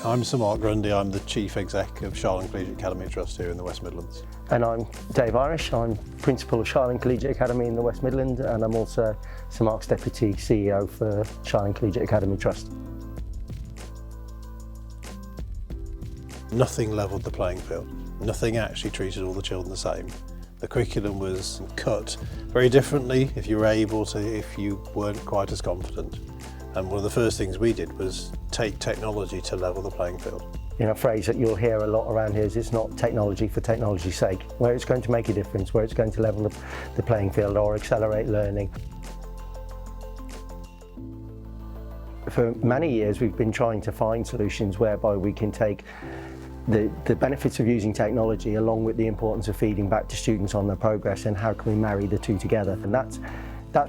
I'm Sir Mark Grundy, I'm the Chief Exec of Shireland Collegiate Academy Trust here in the West Midlands. And I'm Dave Irish, I'm Principal of Shireland Collegiate Academy in the West Midlands, and I'm also Sir Mark's Deputy CEO for Shireland Collegiate Academy Trust. Nothing levelled the playing field. Nothing actually treated all the children the same. The curriculum was cut very differently if you were able to, if you weren't quite as confident. And one of the first things we did was take technology to level the playing field. You know, a phrase that you'll hear a lot around here is it's not technology for technology's sake, where it's going to make a difference, where it's going to level the playing field or accelerate learning. For many years we've been trying to find solutions whereby we can take the benefits of using technology along with the importance of feeding back to students on their progress, and how can we marry the two together. And that's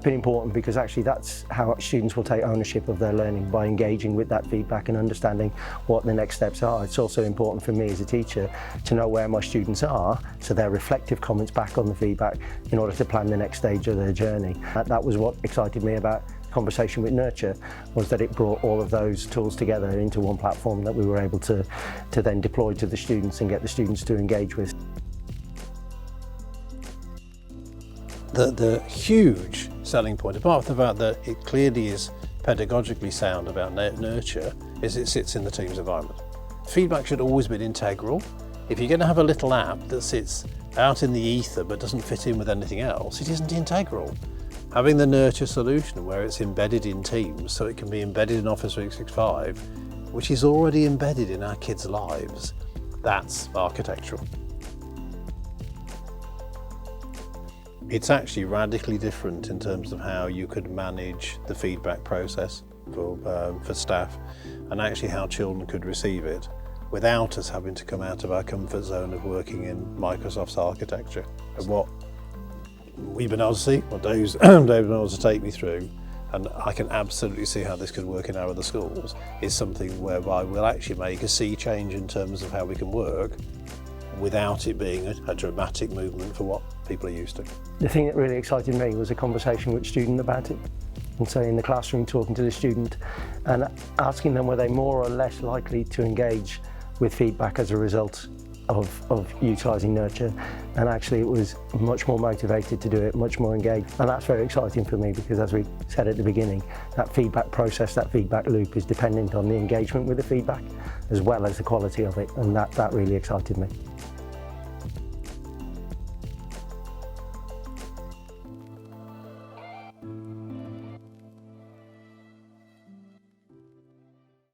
been important, because actually that's how students will take ownership of their learning, by engaging with that feedback and understanding what the next steps are. It's also important for me as a teacher to know where my students are, so their reflective comments back on the feedback in order to plan the next stage of their journey. That was what excited me about Conversation with Nurture, was that it brought all of those tools together into one platform that we were able to then deploy to the students and get the students to engage with. The huge selling point, apart from the fact that it clearly is pedagogically sound about nurture, is it sits in the team's environment. Feedback should always be integral. If you're going to have a little app that sits out in the ether but doesn't fit in with anything else, it isn't integral. Having the nurture solution where it's embedded in Teams, so it can be embedded in Office 365, which is already embedded in our kids' lives, that's architectural. It's actually radically different in terms of how you could manage the feedback process for staff, and actually how children could receive it without us having to come out of our comfort zone of working in Microsoft's architecture. And what we've been able to see, what Dave's been able to take me through, and I can absolutely see how this could work in our other schools, is something whereby we'll actually make a sea change in terms of how we can work without it being a dramatic movement for what people are used to. The thing that really excited me was a conversation with a student about it. And so in the classroom, talking to the student and asking them were they more or less likely to engage with feedback as a result of utilising Nurture, and actually it was much more motivated to do it, much more engaged. And that's very exciting for me, because as we said at the beginning, that feedback process, that feedback loop is dependent on the engagement with the feedback as well as the quality of it, and that really excited me.